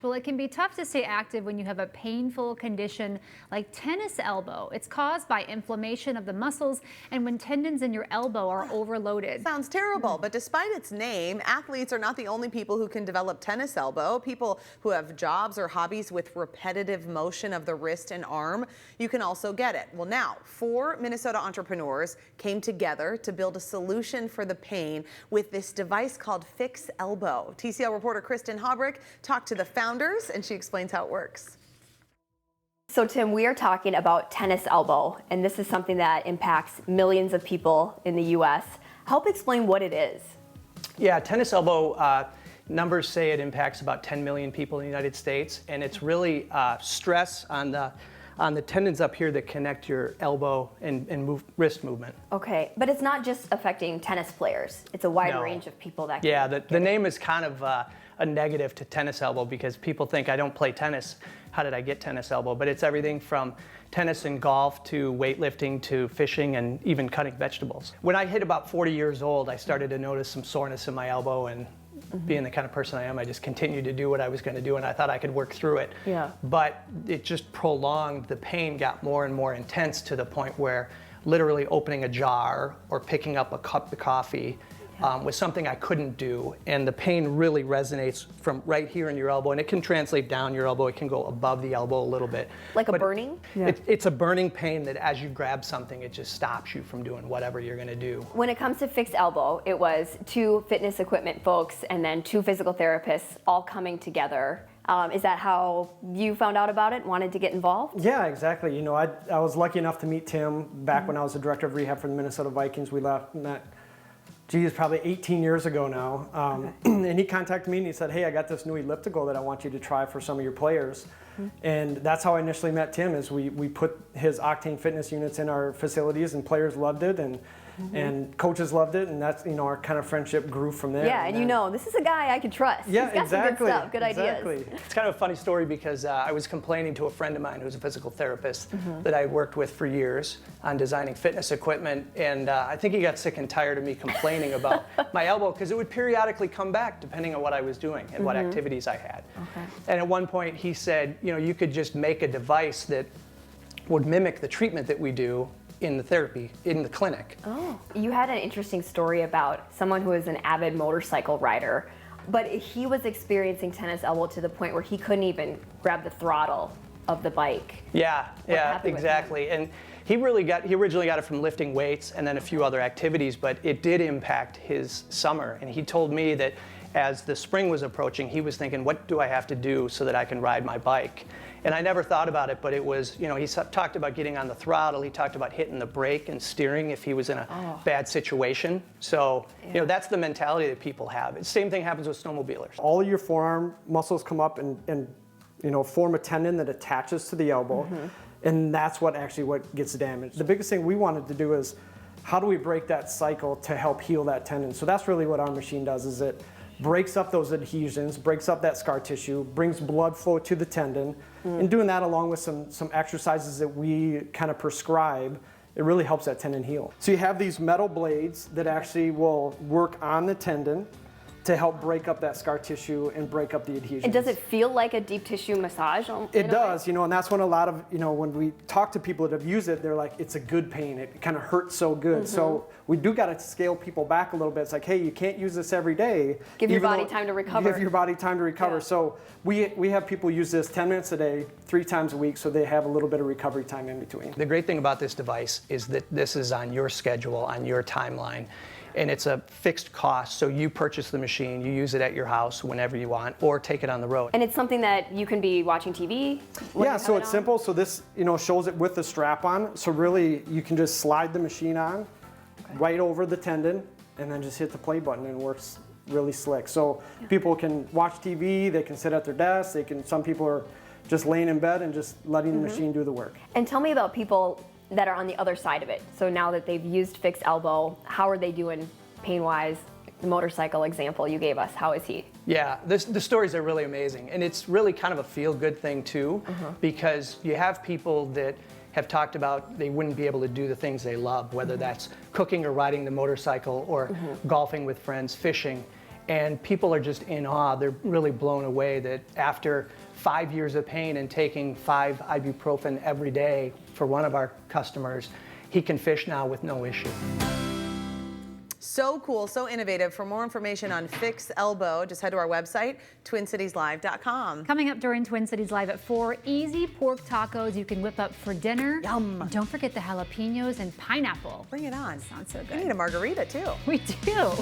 Well, it can be tough to stay active when you have a painful condition like tennis elbow. It's caused by inflammation of the muscles and when tendons in your elbow are overloaded. Sounds terrible, but despite its name, athletes are not the only people who can develop tennis elbow. People who have jobs or hobbies with repetitive motion of the wrist and arm, you can also get it. Well, now, 4 Minnesota entrepreneurs came together to build a solution for the pain with this device called Fiix Elbow. TCL reporter Kristen Haubrick talked to the founders, and she explains how it works. So Tim, we are talking about tennis elbow, and this is something that impacts millions of people in the U.S. Help explain what it is. Yeah, tennis elbow, numbers say it impacts about 10 million people in the United States, and it's really stress on the tendons up here that connect your elbow and wrist movement. Okay, but it's not just affecting tennis players. It's a wide range of people that can the it. name is kind of a negative to tennis elbow because people think I don't play tennis. How did I get tennis elbow? But it's everything from tennis and golf to weightlifting to fishing and even cutting vegetables. When I hit about 40 years old, I started to notice some soreness in my elbow, and being the kind of person I am, I just continued to do what I was going to do, and I thought I could work through it. Yeah. But it just prolonged. The pain got more and more intense to the point where literally opening a jar or picking up a cup of coffee was something I couldn't do, and the pain really resonates from right here in your elbow, and it can translate down your elbow. It can go above the elbow a little bit. Like a burning? Yeah. It's a burning pain that as you grab something, it just stops you from doing whatever you're going to do. When it comes to Fiix Elbow, it was 2 fitness equipment folks and then 2 physical therapists all coming together. Is that how you found out about it, wanted to get involved? Yeah, exactly. You know, I was lucky enough to meet Tim back when I was the director of rehab for the Minnesota Vikings. We met probably 18 years ago now. And he contacted me and he said, hey, I got this new elliptical that I want you to try for some of your players. And that's how I initially met Tim, is we put his Octane fitness units in our facilities, and players loved it, and coaches loved it, and that's, you know, our kind of friendship grew from there. Yeah, and you know, this is a guy I could trust. Yeah, He's got exactly. some good stuff, good ideas. It's kind of a funny story because I was complaining to a friend of mine who's a physical therapist that I worked with for years on designing fitness equipment, and I think he got sick and tired of me complaining about my elbow because it would periodically come back depending on what I was doing and what activities I had. And at one point he said, you know, you could just make a device that would mimic the treatment that we do in the therapy, in the clinic. Oh, you had an interesting story about someone who is an avid motorcycle rider, but he was experiencing tennis elbow to the point where he couldn't even grab the throttle of the bike. Yeah, exactly. And he originally got it from lifting weights and then a few other activities, but it did impact his summer. And he told me that as the spring was approaching, he was thinking, what do I have to do so that I can ride my bike? And I never thought about it, but it was, you know, he talked about getting on the throttle. He talked about hitting the brake and steering if he was in a bad situation. So, you know, that's the mentality that people have. The same thing happens with snowmobilers. All of your forearm muscles come up and you know, form a tendon that attaches to the elbow, and that's what gets damaged. The biggest thing we wanted to do is, how do we break that cycle to help heal that tendon? So that's really what our machine does, is it breaks up those adhesions, breaks up that scar tissue, brings blood flow to the tendon, and doing that along with some exercises that we kind of prescribe, it really helps that tendon heal. So you have these metal blades that actually will work on the tendon to help break up that scar tissue and break up the adhesions. And does it feel like a deep tissue massage? It does, you know, and that's when a lot of, you know, when we talk to people that have used it, they're like, it's a good pain. It kind of hurts so good. So we do got to scale people back a little bit. It's like, hey, you can't use this every day. Give your body time to recover. Give your body time to recover. Yeah. So we have people use this 10 minutes a day, 3 times a week, so they have a little bit of recovery time in between. The great thing about this device is that this is on your schedule, on your timeline. And it's a fixed cost, so you purchase the machine, you use it at your house whenever you want, or take it on the road. And it's something that you can be watching TV? Yeah, so it's simple. So this, you know, shows it with the strap on. So really, you can just slide the machine on right over the tendon, and then just hit the play button, and it works really slick. So people can watch TV, they can sit at their desk, some people are just laying in bed and just letting the machine do the work. And tell me about people that are on the other side of it. So now that they've used Fiix Elbow, how are they doing pain-wise? The motorcycle example you gave us, how is he? Yeah, the stories are really amazing. And it's really kind of a feel-good thing too, because you have people that have talked about they wouldn't be able to do the things they love, whether that's cooking or riding the motorcycle or golfing with friends, fishing. And people are just in awe. They're really blown away that after 5 years of pain and taking 5 ibuprofen every day for one of our customers, he can fish now with no issue. So cool, so innovative. For more information on Fiix Elbow, just head to our website, twincitieslive.com. Coming up during Twin Cities Live at 4, easy pork tacos you can whip up for dinner. Yum. Don't forget the jalapenos and pineapple. Bring it on. Sounds so We good. need a margarita too. We do.